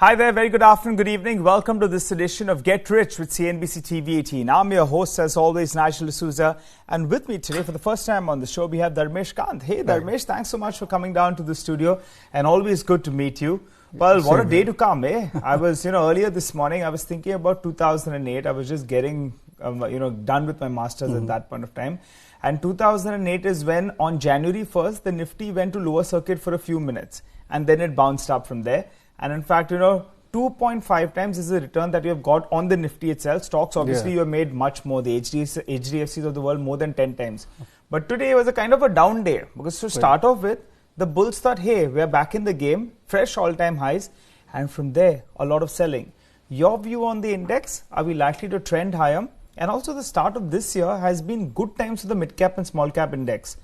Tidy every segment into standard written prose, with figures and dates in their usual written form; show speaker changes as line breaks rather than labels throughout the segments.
Hi there, very good afternoon, good evening. Welcome to this edition of Get Rich with CNBC TV18. I'm your host, as always, Nigel D'Souza. And with me today, for the first time on the show, we have Dharmesh Kant. Hey, Dharmesh, thanks so much for coming down to the studio. And always good to meet you. Well, what a day to come, eh? I was, earlier this morning, I was thinking about 2008. I was just getting, done with my master's at that point of time. And 2008 is when, on January 1st, the Nifty went to lower circuit for a few minutes. And then it bounced up from there. And in fact, 2.5 times is the return that you have got on the Nifty itself. Stocks, obviously, you have made much more. The HDFCs of the world, more than 10 times. But today was a kind of a down day. Because to start off with, the bulls thought, hey, we're back in the game. Fresh all-time highs. And from there, a lot of selling. Your view on the index? Are we likely to trend higher? And also the start of this year has been good times for the mid-cap and small-cap index.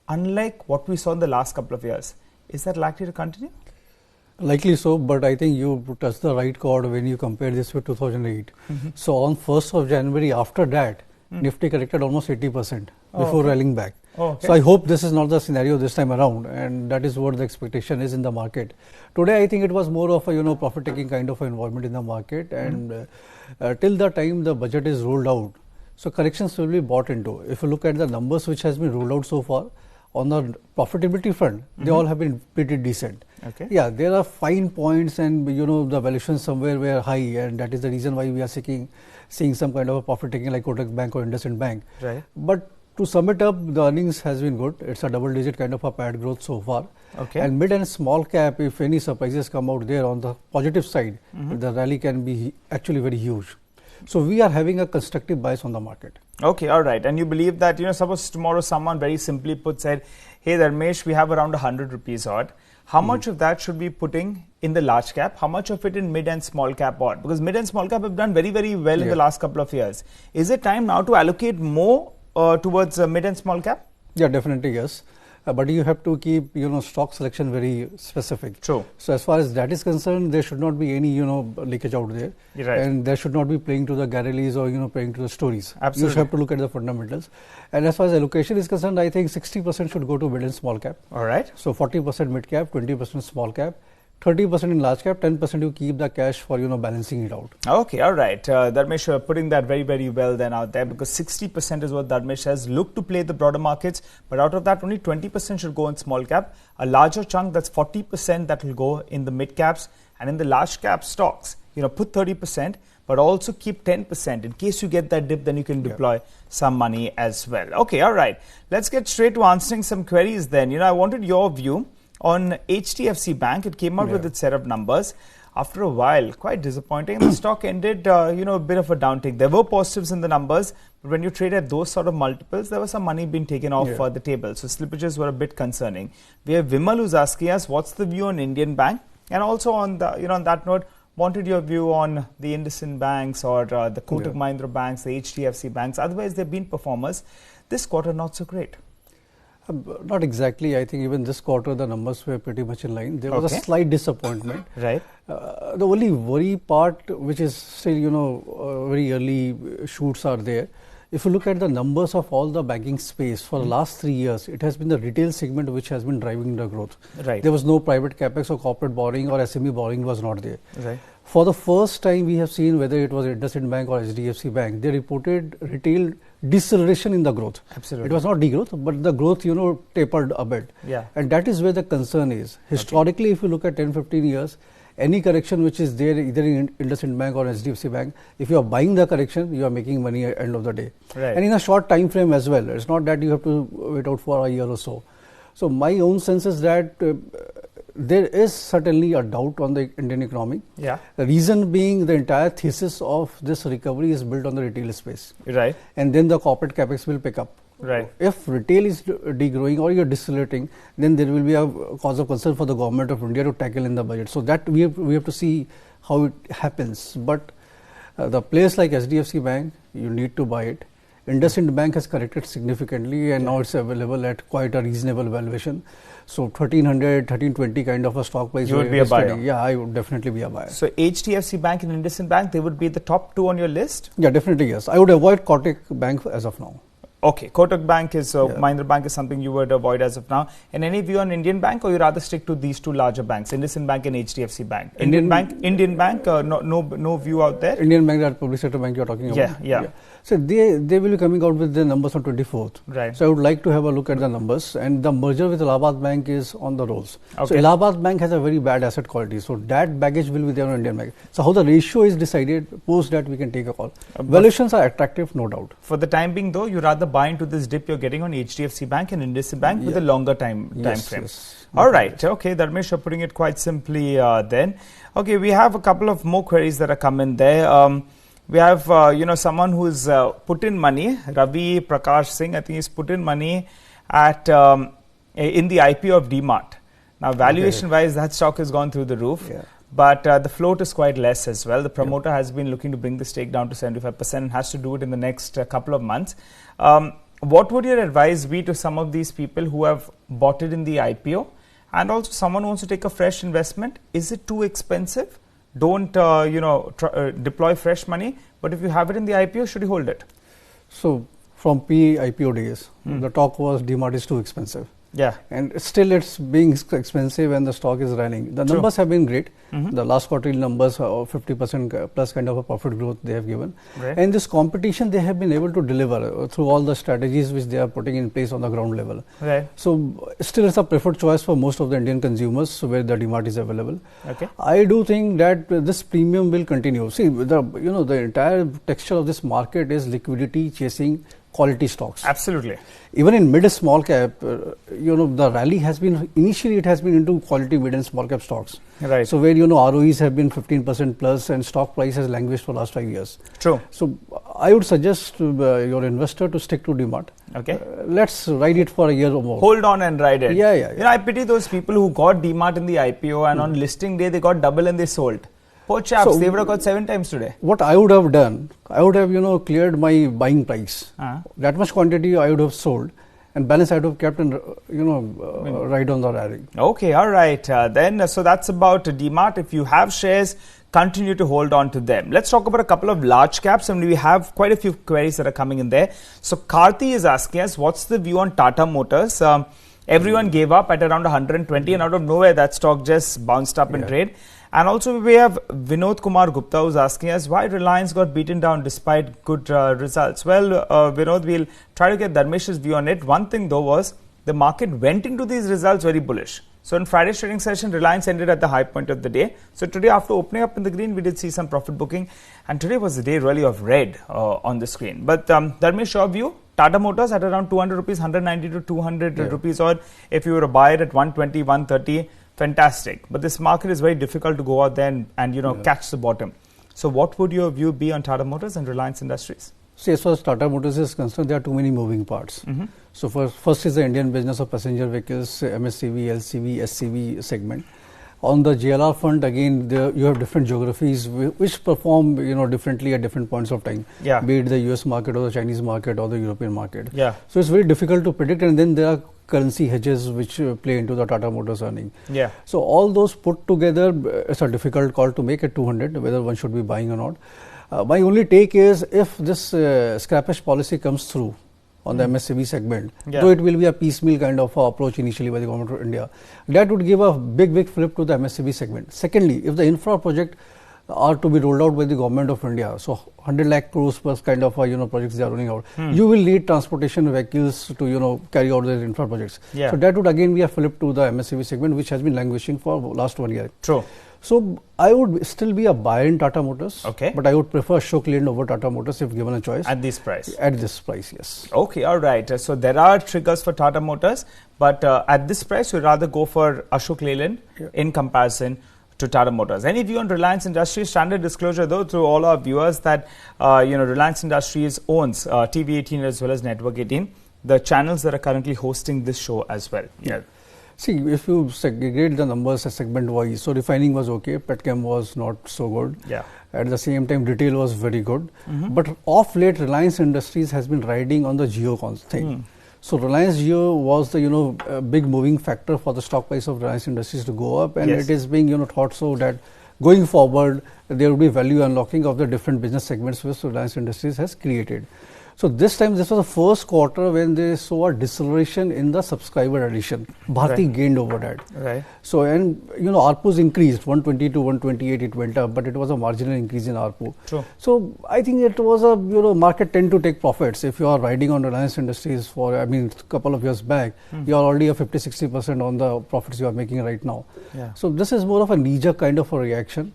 Unlike what we saw in the last couple of years. Is that likely to continue?
Likely so, but I think you touched the right chord when you compare this with 2008. So on 1st of January, after that, Nifty corrected almost 80% before rallying back. So I hope this is not the scenario this time around, and that is what the expectation is in the market. Today, I think it was more of a profit-taking kind of environment in the market, and till the time the budget is rolled out, so corrections will be bought into. If you look at the numbers which has been rolled out so far, on the profitability front, they all have been pretty decent. Yeah, there are fine points, and the valuations somewhere were high, and that is the reason why we are seeing some kind of a profit taking like Kotak Bank or IndiaNivesh Bank. But to sum it up, the earnings has been good. It's a double-digit kind of a PAT growth so far. And mid and small cap, if any surprises come out there on the positive side, the rally can be actually very huge. So we are having a constructive bias on the market.
Okay, all right. And you believe that, suppose tomorrow someone very simply said, hey, Dharmesh, we have around 100 rupees odd. How much of that should we be putting in the large cap? How much of it in mid and small cap odd? Because mid and small cap have done very, very well in the last couple of years. Is it time now to allocate more towards mid and small cap?
Yeah, definitely, yes. But you have to keep, stock selection very specific.
True.
So as far as that is concerned, there should not be any, leakage out there. And there should not be playing to the galleries or, playing to the stories.
Absolutely.
You have to look at the fundamentals. And as far as allocation is concerned, I think 60% should go to mid and small cap.
All right.
So 40% mid cap, 20% small cap, 30% in large cap, 10% you keep the cash for, balancing it out.
Okay, all right. Dharmesh, you're putting that very, very well then out there, because 60% is what Dharmesh has looked to play the broader markets. But out of that, only 20% should go in small cap. A larger chunk, that's 40% that will go in the mid caps. And in the large cap stocks, put 30%, but also keep 10%. In case you get that dip, then you can deploy some money as well. Okay, all right. Let's get straight to answering some queries then. I wanted your view on HDFC Bank. It came out with its set of numbers. After a while, quite disappointing. The stock ended, a bit of a downtick. There were positives in the numbers, but when you trade at those sort of multiples, there was some money being taken off the table. So slippages were a bit concerning. We have Vimal who's asking us, what's the view on Indian Bank? And also on the, on that note, wanted your view on the IndiaNivesh banks or the Kotak Mahindra banks, the HDFC banks. Otherwise, they've been performers. This quarter, not so great.
Not exactly. I think even this quarter the numbers were pretty much in line. There was a slight disappointment.
Right.
The only worry part, which is still very early shoots are there. If you look at the numbers of all the banking space for the last 3 years, it has been the retail segment which has been driving the growth. There was no private capex or corporate borrowing or SME borrowing was not there. For the first time, we have seen whether it was IndiaNivesh Bank or HDFC Bank, they reported retail deceleration in the growth.
Absolutely.
It was not degrowth, but the growth, tapered a bit. And that is where the concern is. Historically, if you look at 10-15 years, any correction which is there either in IndiaNivesh Bank or HDFC Bank, if you are buying the correction, you are making money at the end of the day. And in a short time frame as well. It's not that you have to wait out for a year or so. So my own sense is that there is certainly a doubt on the Indian economy. The reason being the entire thesis of this recovery is built on the retail space. And then the corporate capex will pick up. If retail is degrowing or you're decelerating, then there will be a cause of concern for the government of India to tackle in the budget. So that we have to see how it happens. But the players like HDFC Bank, you need to buy it. IndiaNivesh Bank has corrected significantly and now it's available at quite a reasonable valuation. So 1300, 1320 kind of a stock price.
You would be a buyer?
Yeah, I would definitely be a buyer.
So HDFC Bank and IndiaNivesh Bank, they would be the top two on your list?
Yeah, definitely yes. I would avoid Kotak Bank as of now.
Okay, Kotak Bank is, Mahindra Bank is something you would avoid as of now. And any view on Indian Bank, or you rather stick to these two larger banks, IndusInd Bank and HDFC Bank? Indian Bank, no view out there?
Indian Bank, that public sector bank you're talking about?
Yeah.
So they will be coming out with the numbers on 24th.
Right.
So I would like to have a look at the numbers, and the merger with Allahabad Bank is on the rolls.
Okay.
So Allahabad Bank has a very bad asset quality, so that baggage will be there on Indian Bank. So how the ratio is decided, post that we can take a call. Valuations are attractive, no doubt.
For the time being though, you rather buy into this dip you're getting on HDFC Bank and IndusInd Bank with a longer time frame.
Yes.
All right. Okay, Dharmesh, you're putting it quite simply then. Okay, we have a couple of more queries that are coming there. We have, someone who's put in money, Ravi Prakash Singh, I think he's put in money at in the IPO of DMart. Now, valuation-wise, that stock has gone through the roof, but the float is quite less as well. The promoter has been looking to bring the stake down to 75% and has to do it in the next couple of months. What would your advice be to some of these people who have bought it in the IPO, and also someone who wants to take a fresh investment? Is it too expensive? Don't deploy fresh money, but if you have it in the IPO, should you hold it?
So from pre-IPO days, the talk was DMart is too expensive.
Yeah.
And still it's being expensive and the stock is running. The numbers have been great. The last quarterly numbers are 50% plus kind of a profit growth they have given.
Right.
And this competition they have been able to deliver through all the strategies which they are putting in place on the ground level.
Right.
So still it's a preferred choice for most of the Indian consumers where the DMart is available.
Okay.
I do think that this premium will continue. See, the entire texture of this market is liquidity chasing quality stocks.
Absolutely.
Even in mid small cap, the rally has been, initially it has been into quality mid and small cap stocks.
Right.
So where, ROEs have been 15% plus and stock price has languished for last 5 years.
True.
So I would suggest your investor to stick to DMart.
Okay.
Let's ride it for a year or more.
Hold on and ride it.
Yeah.
I pity those people who got DMart in the IPO and on listing day they got double and they sold. Poor chaps, they would have got 7 times today.
What I would have done, I would have, cleared my buying price. That much quantity I would have sold, and balance I would have kept and, ride on the rally.
Okay, all right. So that's about DMart. If you have shares, continue to hold on to them. Let's talk about a couple of large caps, and we have quite a few queries that are coming in there. So Karthi is asking us, what's the view on Tata Motors? Everyone gave up at around 120, and out of nowhere that stock just bounced up in trade. And also we have Vinod Kumar Gupta who's asking us why Reliance got beaten down despite good results. Well, Vinod, we'll try to get Dharmesh's view on it. One thing though was the market went into these results very bullish. So in Friday's trading session, Reliance ended at the high point of the day. So today after opening up in the green, we did see some profit booking. And today was the day really of red on the screen. But Dharmesh, your view? Tata Motors at around 200 rupees, 190 to 200 rupees odd. If you were to buy it at 120, 130, fantastic. But this market is very difficult to go out there and catch the bottom. So what would your view be on Tata Motors and Reliance Industries?
See, as far as Tata Motors is concerned, there are too many moving parts. So first is the Indian business of passenger vehicles, MSCV, LCV, SCV segment. On the JLR front, again, you have different geographies which perform differently at different points of time. Be it the US market or the Chinese market or the European market. So it's very difficult to predict, and then there are currency hedges which play into the Tata Motors earning. So all those put together, it's a difficult call to make at 200, whether one should be buying or not. My only take is if this scrappage policy comes through on the MSCV segment, though it will be a piecemeal kind of approach initially by the government of India, that would give a big flip to the MSCV segment. Secondly, if the infra project are to be rolled out by the government of India, so 100 lakh crores plus kind of projects they are running out, you will need transportation vehicles to carry out their infra projects. So that would again be a flip to the MSCV segment, which has been languishing for last 1 year.
True.
So I would still be a buyer in Tata Motors,
okay,
but I would prefer Ashok Leyland over Tata Motors if given a choice.
At this price?
At this price, yes.
Okay, all right. So there are triggers for Tata Motors, but at this price, you'd rather go for Ashok Leyland in comparison to Tata Motors. Any view on Reliance Industries? Standard disclosure though through all our viewers that Reliance Industries owns TV18 as well as Network 18, the channels that are currently hosting this show as well.
See, if you segregate the numbers segment-wise, so refining was okay, petchem was not so good. At the same time, retail was very good. But of late, Reliance Industries has been riding on the Jio thing. So Reliance Jio was the big moving factor for the stock price of Reliance Industries to go up, and it is being thought so that going forward there will be value unlocking of the different business segments which Reliance Industries has created. So this time, this was the first quarter when they saw a deceleration in the subscriber addition. Bharti gained over that.
Right.
So, and ARPUs increased 120 to 128, it went up, but it was a marginal increase in ARPU.
True.
So I think it was a, market tend to take profits. If you are riding on Reliance Industries for, a couple of years back, you are already a 50-60% on the profits you are making right now.
Yeah.
So this is more of a knee-jerk kind of a reaction.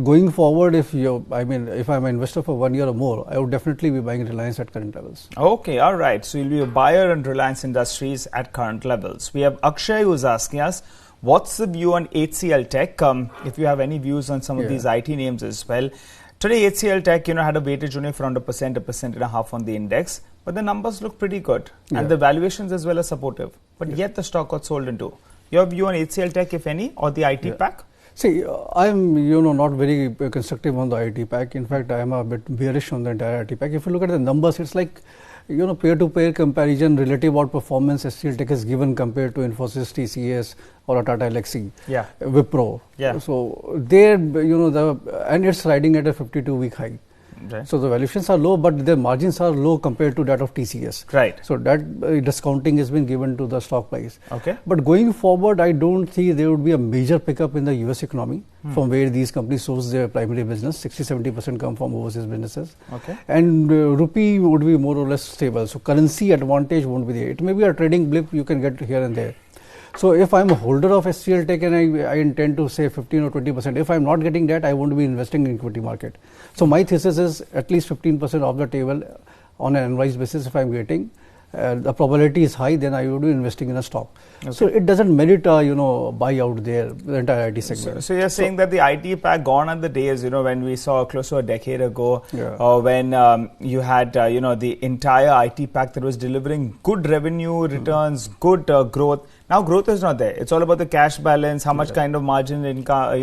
Going forward, if I'm an investor for 1 year or more, I would definitely be buying Reliance at current levels.
Okay, all right. So you'll be a buyer in Reliance Industries at current levels. We have Akshay who's asking us, what's the view on HCL Tech? If you have any views on some of these IT names as well. Today, HCL Tech, had a weightage only for around 1.5% on the index, but the numbers look pretty good, and the valuations as well are supportive. But yet the stock got sold into. Your view on HCL Tech, if any, or the IT pack?
See, I'm, not very constructive on the IT pack. In fact, I am a bit bearish on the entire IT pack. If you look at the numbers, it's like, peer-to-peer comparison, relative outperformance HCL Tech is given compared to Infosys, TCS, or a Tata Elxsi, Wipro.
Yeah.
So there, and it's riding at a 52-week high.
Right.
So the valuations are low, but the margins are low compared to that of TCS.
Right.
So that discounting has been given to the stock price.
Okay.
But going forward, I don't see there would be a major pickup in the US economy from where these companies source their primary business. 60-70% come from overseas businesses.
Okay.
And rupee would be more or less stable. So currency advantage won't be there. It may be a trading blip you can get here and there. So if I'm a holder of HCL Tech and I intend to say 15 or 20%, if I'm not getting that, I won't be investing in equity market. So my thesis is at least 15% off the table on an annualized basis if I'm getting. The probability is high, then I would be investing in a stock. Okay. So it doesn't merit a buy out there, the entire IT segment.
So you're saying that the IT pack gone are the days, when we saw close to a decade ago, when you had, the entire IT pack that was delivering good revenue returns, good growth. Now growth is not there. It's all about the cash balance, how much kind of margin income,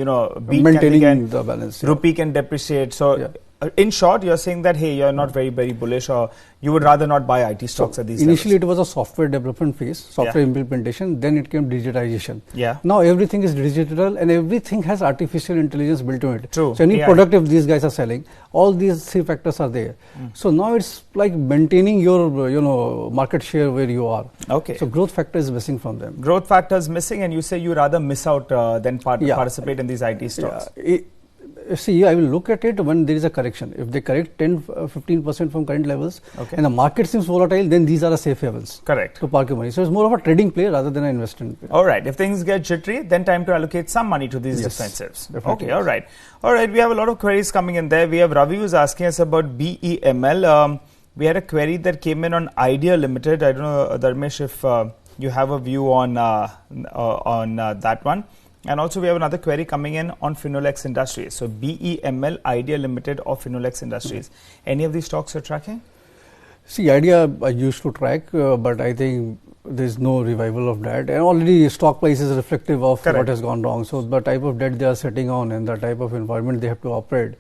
maintaining the balance.
Rupee can depreciate. So in short, you're saying that, hey, you're not very, very bullish, or you would rather not buy IT stocks at these
initially
levels.
It was a software development phase, software implementation, then it came digitization.
Yeah.
Now everything is digital and everything has artificial intelligence built into it.
True.
So any product if these guys are selling, all these three factors are there. So now it's like maintaining your, market share where you are.
Okay.
So growth factor is missing from them.
Growth factor is missing, and you say you rather miss out than participate in these IT stocks.
See, I will look at it when there is a correction. If they correct 10-15% from current levels and the market seems volatile, then these are the safe levels.
Correct.
To park your money. So it's more of a trading play rather than an investment play.
All right. If things get jittery, then time to allocate some money to these defensives.
Definitely.
Okay. All right. All right. We have a lot of queries coming in there. We have Ravi who's asking us about BEML. We had a query that came in on Idea Limited. I don't know, Dharmesh, if you have a view on that one. And also we have another query coming in on Finolex Industries. So BEML, Idea Limited or Finolex Industries. Any of these stocks you're tracking?
See, Idea I used to track, but I think there's no revival of that. And already stock price is reflective of what has gone wrong. So the type of debt they are sitting on and the type of environment they have to operate,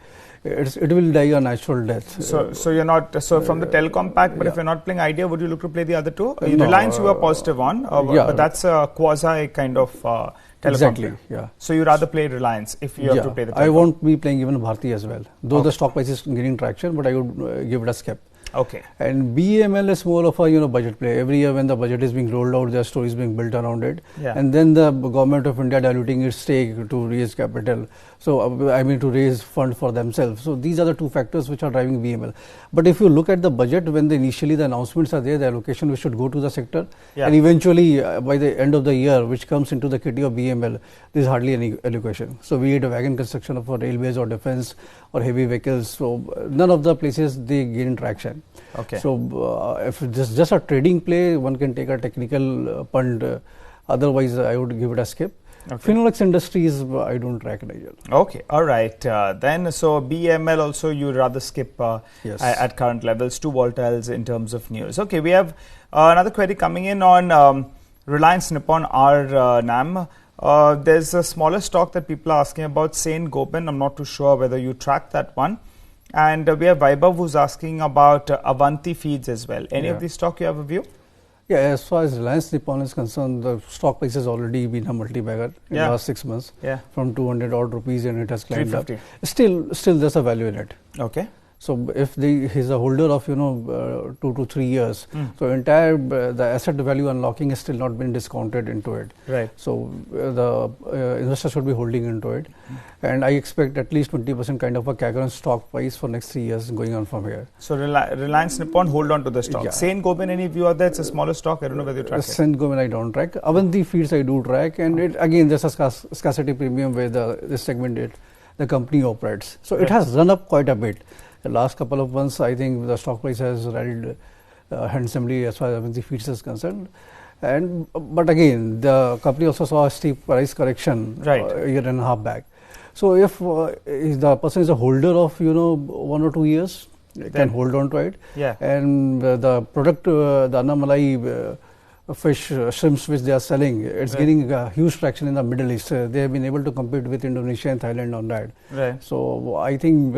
it will die a natural death.
So you're not from the telecom pack, but if you're not playing Idea, would you look to play the other two? Reliance you are positive on, but that's a quasi kind of telecom.
Exactly. Yeah.
So you rather play Reliance if you have to play the telecom.
I won't be playing even Bharti as well. Though the stock price is gaining traction, but I would give it a skip.
Okay.
And BEML is more of a budget play. Every year when the budget is being rolled out, there are stories being built around it.
Yeah.
And then the government of India diluting its stake to raise capital. So to raise fund for themselves. So these are the two factors which are driving BEML. But if you look at the budget, when initially the announcements are there, the allocation which should go to the sector, and eventually by the end of the year, which comes into the kitty of BEML, there is hardly any allocation. So be it a wagon construction of railways or defense or heavy vehicles. So none of the places they gain traction.
Okay.
So if it's just a trading play, one can take a technical punt. Otherwise, I would give it a skip. Okay. Finolex Industries, I don't track Nigel.
Okay, all right. Then, so BEML also you rather skip at current levels, too volatiles in terms of news. Okay, we have another query coming in on Reliance Nippon NAM. There's a smaller stock that people are asking about, Saint Gobain. I'm not too sure whether you track that one. And we have Vaibhav who's asking about Avanti Feeds as well. Any of these stock you have a view?
Yeah, as far as Reliance Nippon is concerned, the stock price has already been a multi-bagger in the last 6 months from 200 odd rupees, and it has climbed up. Still there's a value in it.
Okay.
So if he's a holder of 2 to 3 years, so entire the asset value unlocking has still not been discounted into it.
Right.
So the investor should be holding into it, and I expect at least 20% kind of a CAGR on stock price for next 3 years going on from here.
So Reliance Nippon, hold on to the stock. Saint Gobain, any view out there? It's a smaller stock. I don't know whether you track it.
Saint Gobain I don't track. Avanti Feeds I do track, and it again there's a scarcity premium where this segment the company operates. So it has run up quite a bit. The last couple of months, I think the stock price has rallied handsomely as far as Avanti Feeds is concerned. But again, the company also saw a steep price correction a year and a half back. So if the person is a holder of 1 or 2 years, can hold on to it.
Yeah.
And the product, the Annamalai fish, shrimps which they are selling, it's getting huge traction in the Middle East. They have been able to compete with Indonesia and Thailand on that.
Right.
So I think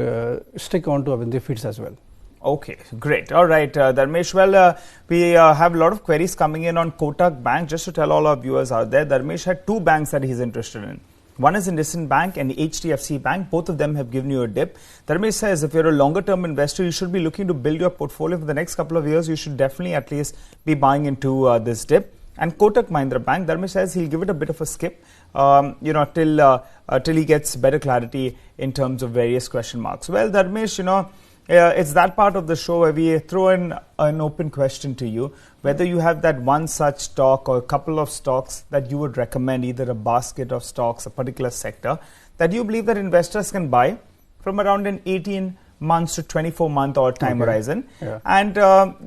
stick on to Avanti Feeds as well.
Okay, great. All right, Dharmesh. Well, we have a lot of queries coming in on Kotak Bank. Just to tell all our viewers out there, Dharmesh had 2 banks that he's interested in. One is IndiaNivesh Bank and HDFC Bank. Both of them have given you a dip. Dharmesh says if you're a longer term investor, you should be looking to build your portfolio for the next couple of years. You should definitely at least be buying into this dip. And Kotak Mahindra Bank, Dharmesh says he'll give it a bit of a skip, till he gets better clarity in terms of various question marks. Well, Dharmesh, it's that part of the show where we throw in an open question to you, whether you have that one such stock or a couple of stocks that you would recommend, either a basket of stocks, a particular sector, that you believe that investors can buy from around an 18 months to 24-month or time horizon. Yeah. And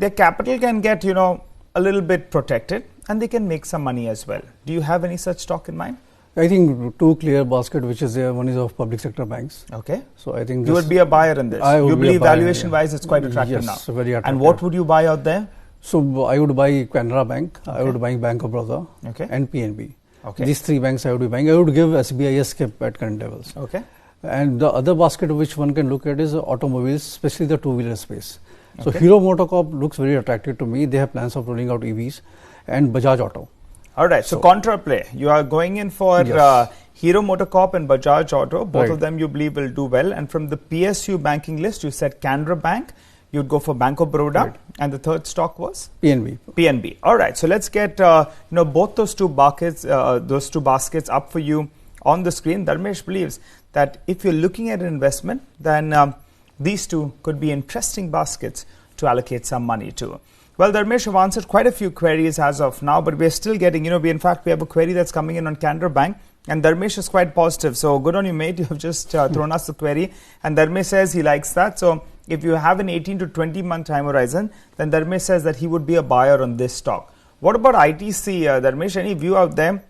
their capital can get, a little bit protected and they can make some money as well. Do you have any such stock in mind?
I think 2 clear basket which is there. One is of public sector banks.
Okay.
So I think
you would be a buyer in this.
You
believe valuation wise it's quite attractive now.
Yes, very attractive.
And what would you buy out there?
So I would buy Canara Bank. Okay. I would buy Bank of Baroda.
Okay.
And PNB.
Okay.
These 3 banks I would be buying. I would give SBI a skip at current levels.
Okay.
And the other basket which one can look at is automobiles, especially the 2-wheeler space. So Hero MotoCorp looks very attractive to me. They have plans of rolling out EVs, and Bajaj Auto.
All right. So contra play. You are going in for Hero MotoCorp and Bajaj Auto. Both of them you believe will do well. And from the PSU banking list, you said Canara Bank. You'd go for Bank of Baroda. Right. And the third stock was?
PNB.
PNB. All right. So let's get both those two baskets up for you on the screen. Dharmesh believes that if you're looking at an investment, then these two could be interesting baskets to allocate some money to. Well, Dharmesh, have answered quite a few queries as of now, but we're still getting, we have a query that's coming in on Canara Bank, and Dharmesh is quite positive. So good on you, mate. You have just thrown us the query, and Dharmesh says he likes that. So if you have an 18 to 20 month time horizon, then Dharmesh says that he would be a buyer on this stock. What about ITC, Dharmesh? Any view out there?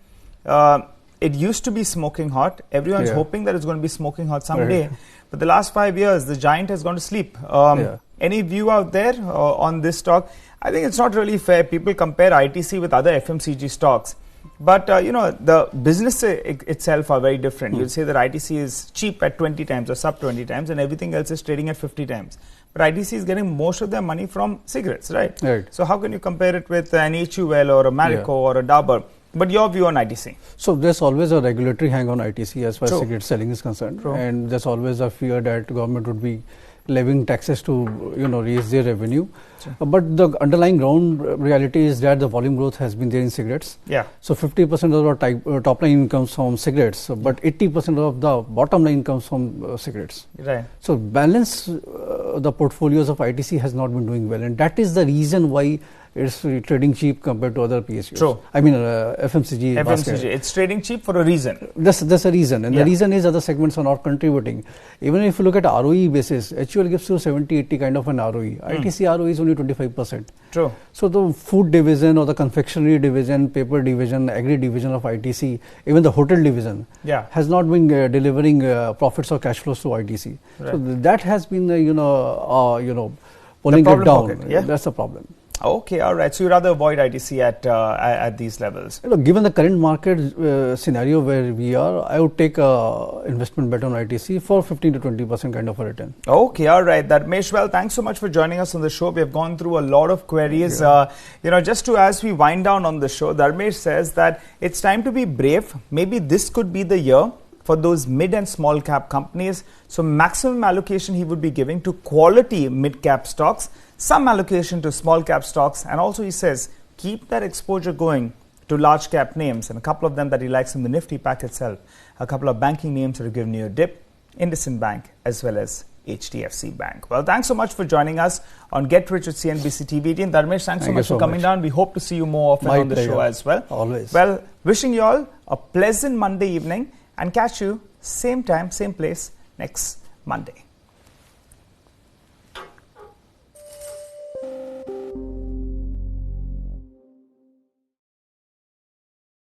It used to be smoking hot. Everyone's hoping that it's going to be smoking hot someday. Right. But the last 5 years, the giant has gone to sleep. Any view out there on this stock? I think it's not really fair. People compare ITC with other FMCG stocks. But, the business itself are very different. You'll say that ITC is cheap at 20 times or sub 20 times and everything else is trading at 50 times. But ITC is getting most of their money from cigarettes, right? So how can you compare it with an HUL or a Marico or a Dabur? But your view on ITC?
So there's always a regulatory hang on ITC as far as cigarette selling is concerned. And there's always a fear that government would be levying taxes to raise their revenue. But the underlying ground reality is that the volume growth has been there in cigarettes. So 50% of our top line comes from cigarettes, but 80% of the bottom line comes from cigarettes. So balance the portfolios of ITC has not been doing well, and that is the reason why it's trading cheap compared to other PSUs. I mean FMCG basket.
It's trading cheap for a reason.
That's a reason, and the reason is other segments are not contributing. Even if you look at ROE basis, HUL gives you 70-80 kind of an ROE. ITC ROE is only 25%. So the food division or the confectionery division, paper division, agri division of ITC, even the hotel division has not been delivering profits or cash flows to ITC. So that has been pulling it down. That's the problem.
Okay, all right. So you rather avoid ITC at these levels?
Given the current market scenario where we are, I would take investment bet on ITC for 15 to 20% kind of a return.
Okay, all right. Dharmesh, well, thanks so much for joining us on the show. We have gone through a lot of queries. Just as we wind down on the show, Dharmesh says that it's time to be brave. Maybe this could be the year for those mid and small cap companies. So maximum allocation he would be giving to quality mid cap stocks, some allocation to small cap stocks, and also he says keep that exposure going to large cap names, and a couple of them that he likes in the Nifty pack itself. A couple of banking names that have given you a dip, IndiaNivesh Bank as well as HDFC Bank. Well, thanks so much for joining us on Get Rich with CNBC TV18. Dharmesh, thanks so much for coming down. We hope to see you more often on the show as well.
Always.
Well, wishing you all a pleasant Monday evening, and catch you same time, same place next Monday.